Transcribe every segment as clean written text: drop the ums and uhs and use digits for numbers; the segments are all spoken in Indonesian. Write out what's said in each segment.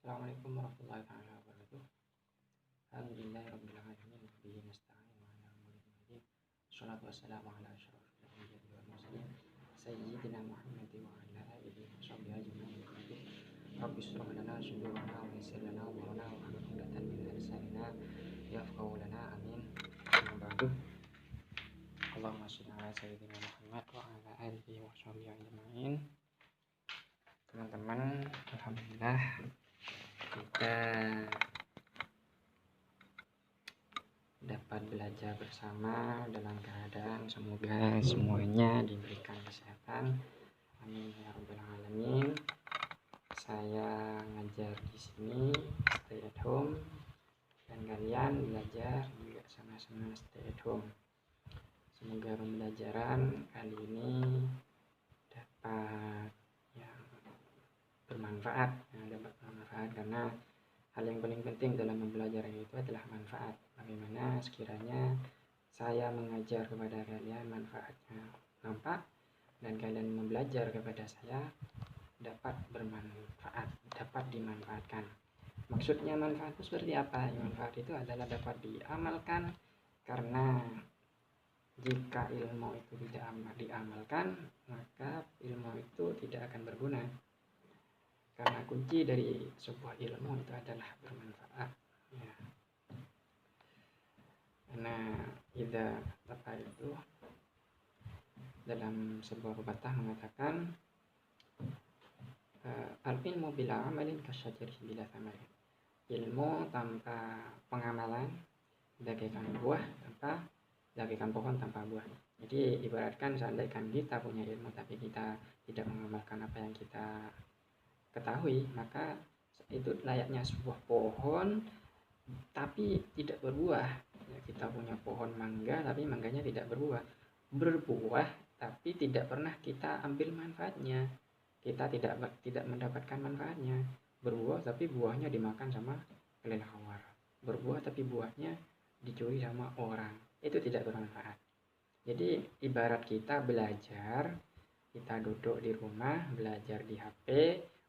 Assalamualaikum warahmatullahi wabarakatuh. Alhamdulillahirabbil alamin wa bihi nasta'in wa ala umuri din. Wassalatu wassalamu ala asyrofil anbiya'i wal mursalin sayyidina Muhammadin wa ala alihi washabbihi ajmain. Rabbi shrah lana sadrana wa yassir lana umurana wa hlul 'uqdatam min lisanina yafqahu lana amin. Amma ba'du. Allahumma shalli ala sayyidina Muhammad wa ala alihi washabbihi ajmain. Teman-teman, alhamdulillah kita dapat belajar bersama dalam keadaan semoga semuanya diberikan kesehatan. Amin ya rabbal alamin. Saya ngajar di sini stay at home dan kalian belajar juga sama-sama stay at home. Semoga pembelajaran kali ini dapat bermanfaat, karena hal yang paling penting dalam pembelajaran itu adalah manfaat. Bagaimana sekiranya saya mengajar kepada kalian manfaatnya nampak dan kalian membelajar kepada saya dapat bermanfaat, dapat dimanfaatkan. Maksudnya manfaat itu seperti apa? Manfaat itu adalah dapat diamalkan, karena jika ilmu itu tidak diamalkan maka ilmu itu tidak akan berguna. Karena kunci dari sebuah ilmu itu adalah bermanfaat. Ya. Karena apa itu dalam sebuah pepatah mengatakan al-ilmu bila amalin kasyajari bila thamalin. Ilmu tanpa pengamalan bagaikan pohon tanpa buah. Jadi ibaratkan seandainya kita punya ilmu tapi kita tidak mengamalkan apa yang kita ketahui, maka itu layaknya sebuah pohon tapi tidak berbuah. Ya, kita punya pohon mangga tapi mangganya tidak berbuah tapi tidak pernah kita ambil manfaatnya. Kita tidak mendapatkan manfaatnya. Berbuah tapi buahnya dimakan sama kelelawar. Berbuah tapi buahnya dicuri sama orang. Itu tidak bermanfaat. Jadi ibarat kita belajar, kita duduk di rumah, belajar di HP,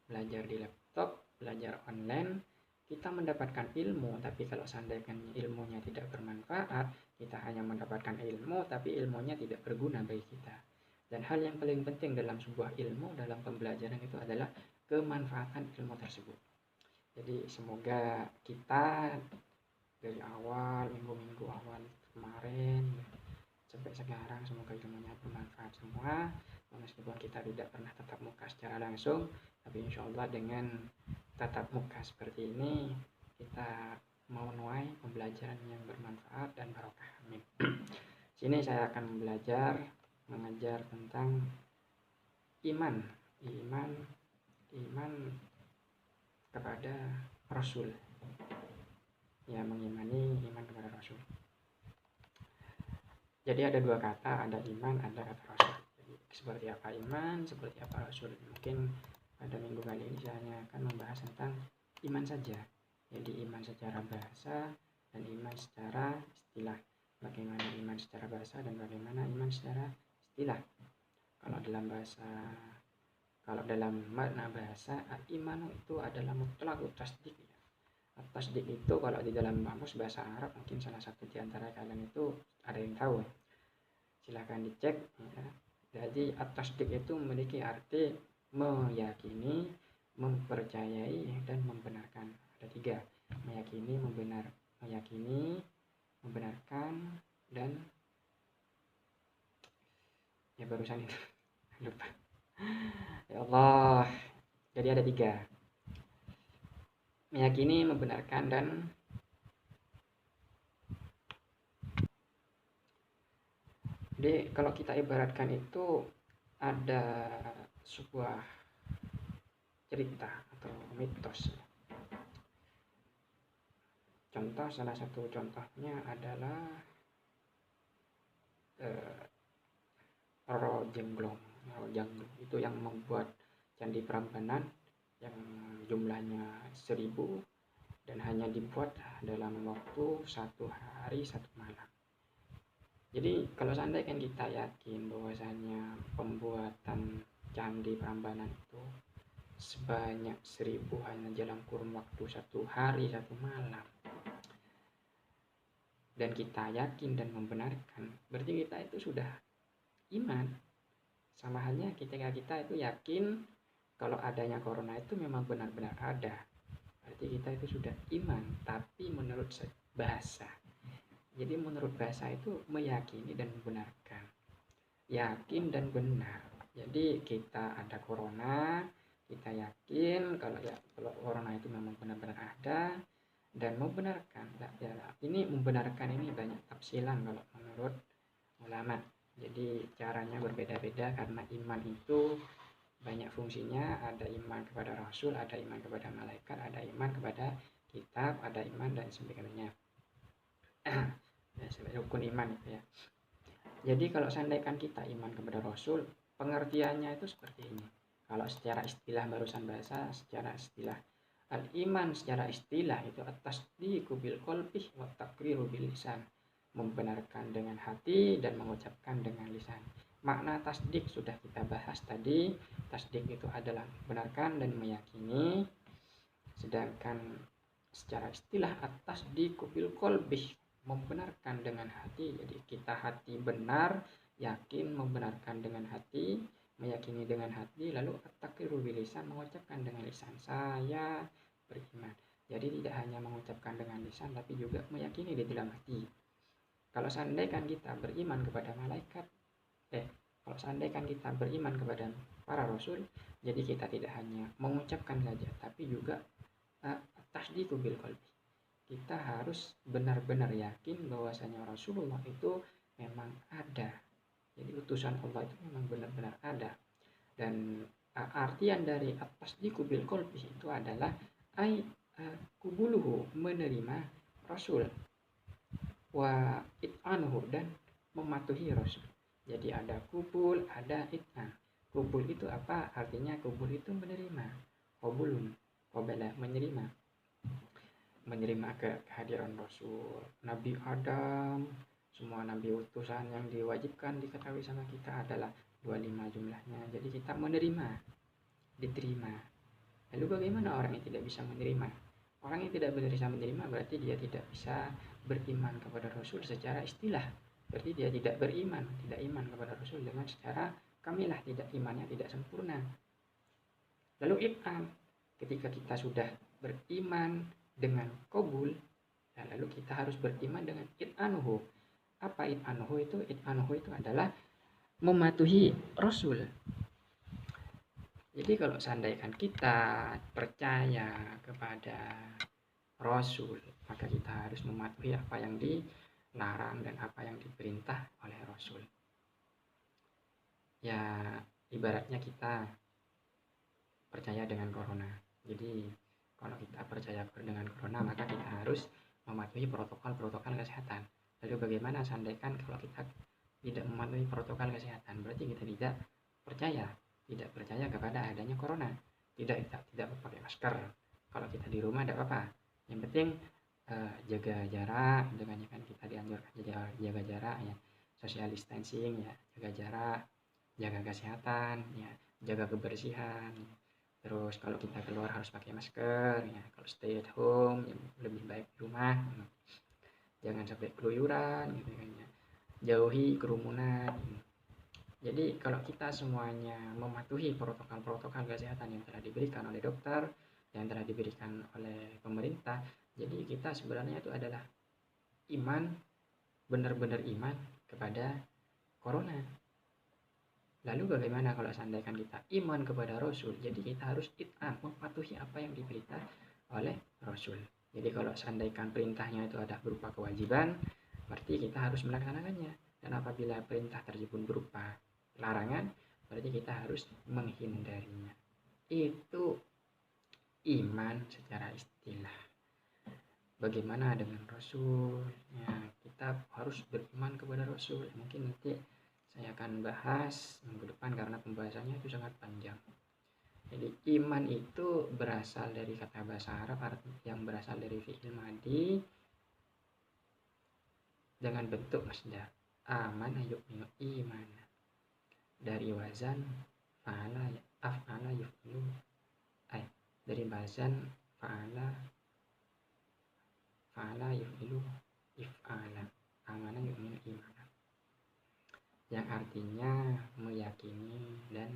belajar di laptop, belajar online, kita mendapatkan ilmu, tapi kalau seandainya ilmunya tidak bermanfaat, kita hanya mendapatkan ilmu, tapi ilmunya tidak berguna bagi kita. Dan hal yang paling penting dalam sebuah ilmu, dalam pembelajaran itu adalah kemanfaatan ilmu tersebut. Jadi semoga kita dari awal, minggu-minggu awal kemarin sampai sekarang, semoga ilmunya bermanfaat semua. Meskipun kita tidak pernah tatap muka secara langsung, tapi insya Allah dengan tatap muka seperti ini kita mau menuai pembelajaran yang bermanfaat dan barokah. Amin. Sini saya akan mengajar tentang iman kepada Rasul. Ya, mengimani iman kepada Rasul. Jadi ada dua kata, ada iman, ada kata Rasul. Jadi seperti apa iman, seperti apa Rasul. Mungkin pada minggu kali ini saya hanya akan membahas tentang iman saja. Jadi iman secara bahasa dan iman secara istilah. Bagaimana iman secara bahasa dan bagaimana iman secara istilah. Kalau dalam makna bahasa, iman itu adalah mutlaqut tasdik. Tasdik itu kalau di dalam kamus bahasa Arab, mungkin salah satu di antara kalian itu ada yang tahu. Silahkan dicek. Ya. Jadi tasdik itu memiliki arti meyakini, mempercayai, dan membenarkan. Ada tiga: meyakini, membenarkan, dan ya barusan itu lupa. Ya Allah. Jadi ada tiga: meyakini, membenarkan, dan jadi kalau kita ibaratkan itu ada sebuah cerita atau mitos. Salah satu contohnya adalah Roro Jenglong itu yang membuat candi Prambanan yang jumlahnya 1000 dan hanya dibuat dalam waktu 1 hari 1 malam. Jadi kalau seandainya kita yakin bahwasanya pembuatan candi Prambanan itu sebanyak 1000 hanya dalam kurun waktu 1 hari 1 malam, dan kita yakin dan membenarkan, berarti kita itu sudah iman. Sama halnya ketika kita itu yakin kalau adanya corona itu memang benar-benar ada, berarti kita itu sudah iman. Tapi menurut bahasa, jadi menurut bahasa itu meyakini dan membenarkan, yakin dan benar. Jadi kita ada corona, kita yakin kalau corona itu memang benar-benar ada, dan membenarkan. Ya, ini membenarkan ini banyak tafsiran kalau menurut ulama. Jadi caranya berbeda-beda karena iman itu banyak fungsinya. Ada iman kepada Rasul, ada iman kepada malaikat, ada iman kepada kitab, ada iman dan sebagainya. Rukun iman itu ya. Jadi kalau seandainya kita iman kepada Rasul, pengertiannya itu seperti ini. Kalau secara istilah barusan bahasa, secara istilah al-iman secara istilah itu at-tasdiqu bil qalbi wa taqriru bil lisan, membenarkan dengan hati dan mengucapkan dengan lisan. Makna tasdik sudah kita bahas tadi. Tasdik itu adalah membenarkan dan meyakini. Sedangkan secara istilah at-tasdiqu bil qalbi, membenarkan dengan hati. Jadi kita hati benar, yakin, membenarkan dengan hati, meyakini dengan hati, lalu at-taqriru bil lisan, mengucapkan dengan lisan, saya beriman. Jadi tidak hanya mengucapkan dengan lisan tapi juga meyakini di dalam hati. Kalau seandainya kita beriman kepada malaikat, kalau seandainya kita beriman kepada para rasul, jadi kita tidak hanya mengucapkan saja tapi juga tasdiqu bil qalbi. Kita harus benar-benar yakin bahwasanya Rasulullah itu memang ada. Jadi utusan Allah itu memang benar-benar ada. Dan artian dari at-tasdiqu bil qalbi itu adalah kubuluhu, menerima Rasul, wa it'anuhu, dan mematuhi Rasul. Jadi ada kubul, ada it'an. Kubul itu apa? Artinya kubul itu menerima. Qabulun, qabala, menerima kehadiran Rasul, Nabi Adam, semua nabi utusan yang diwajibkan diketahui sama kita adalah 25 jumlahnya. Jadi kita menerima, diterima. Lalu bagaimana orang yang tidak bisa menerima? Orang yang tidak bisa menerima berarti dia tidak bisa beriman kepada Rasul secara istilah. Berarti dia tidak beriman, tidak iman kepada Rasul dengan secara kamilah, tidak imannya tidak sempurna. Lalu it'an, ketika kita sudah beriman dengan qabul, lalu kita harus beriman dengan it'anuhu. Apa it'anuhu itu? It'anuhu itu adalah mematuhi Rasul. Jadi kalau seandainya kita percaya kepada Rasul, maka kita harus mematuhi apa yang dilarang dan apa yang diperintah oleh Rasul. Ya, ibaratnya kita percaya dengan corona. Jadi kalau kita percaya dengan corona, maka kita harus mematuhi protokol kesehatan. Lalu bagaimana seandainya kalau kita tidak mematuhi protokol kesehatan? Berarti kita tidak percaya kepada adanya corona. Tidak pakai masker. Kalau kita di rumah tidak apa-apa. Yang penting jaga jarak, dengan kan kita dianjurkan jaga jarak ya, social distancing ya, jaga jarak, jaga kesehatan ya, jaga kebersihan. Terus kalau kita keluar harus pakai masker ya. Kalau stay at home ya, lebih baik di rumah. Jangan sampai keluyuran gitu kan ya. Jauhi kerumunan. Jadi kalau kita semuanya mematuhi protokol kesehatan yang telah diberikan oleh dokter, yang telah diberikan oleh pemerintah, jadi kita sebenarnya itu adalah iman, benar-benar iman kepada corona. Lalu bagaimana kalau seandainya kita iman kepada Rasul? Jadi kita harus it'an, mematuhi apa yang diberita oleh Rasul. Jadi kalau seandainya perintahnya itu ada berupa kewajiban, berarti kita harus melaksanakannya. Dan apabila perintah tersebut berupa larangan, berarti kita harus menghindarinya. Itu iman secara istilah. Bagaimana dengan Rasul? Ya, kita harus beriman kepada Rasul. Mungkin nanti saya akan bahas minggu depan karena pembahasannya itu sangat panjang. Jadi iman itu berasal dari kata bahasa Arab yang berasal dari fi'il madi dengan bentuk masdar. Amana yu'minu iman. Dari wazan af'ala yuf'alu. dari bahasan fa'ala yuf'ilu if'ala, amana yu'minu imana, yang artinya meyakini dan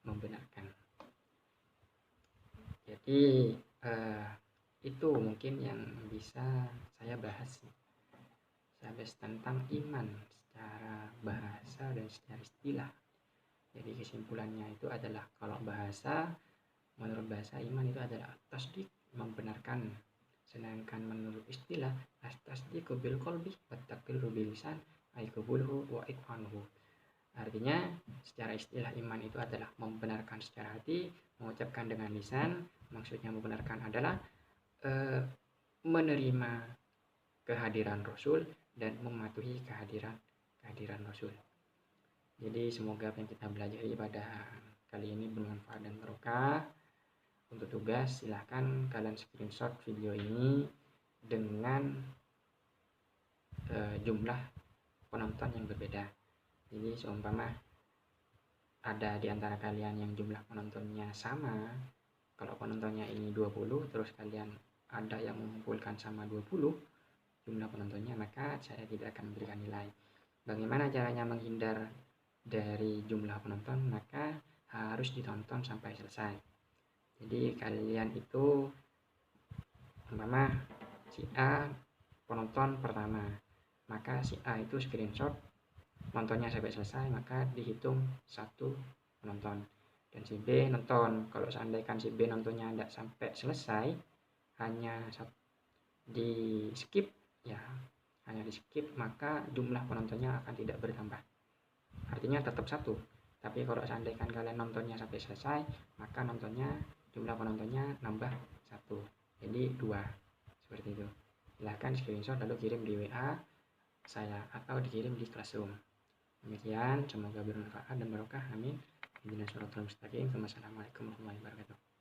membenarkan. Jadi itu mungkin yang bisa saya bahas. Saya bahas tentang iman secara bahasa dan secara istilah. Jadi kesimpulannya itu adalah kalau bahasa, menurut bahasa iman itu adalah tasdik, membenarkan. Sedangkan menurut istilah tasdiqu bil qalbi wa taqriru bil lisan ay qabuluhu wa iqranuhu. Artinya secara istilah iman itu adalah membenarkan secara hati, mengucapkan dengan lisan. Maksudnya membenarkan adalah menerima kehadiran Rasul dan mematuhi kehadiran Rasul. Jadi semoga apa yang kita belajar pada kali ini bermanfaat dan barokah. Untuk tugas silahkan kalian screenshot video ini dengan jumlah penonton yang berbeda. Jadi seumpama ada di antara kalian yang jumlah penontonnya sama, kalau penontonnya ini 20, terus kalian ada yang mengumpulkan sama 20 jumlah penontonnya, maka saya tidak akan memberikan nilai. Bagaimana caranya menghindar dari jumlah penonton? Maka harus ditonton sampai selesai. Jadi kalian itu umpama si A penonton pertama, maka si A itu screenshot nontonnya sampai selesai, maka dihitung 1 penonton. Dan si B nonton, kalau seandainya si B nontonnya tidak sampai selesai, hanya di skip ya, hanya di skip, maka jumlah penontonnya akan tidak bertambah, artinya tetap 1. Tapi kalau seandainya kalian nontonnya sampai selesai, maka jumlah penontonnya nambah 1, jadi 2, seperti itu. Silahkan screenshot lalu kirim di WA saya atau dikirim di Classroom. Demikian, semoga bermanfaat dan barokah. Amin. Wassalamualaikum warahmatullahi wabarakatuh.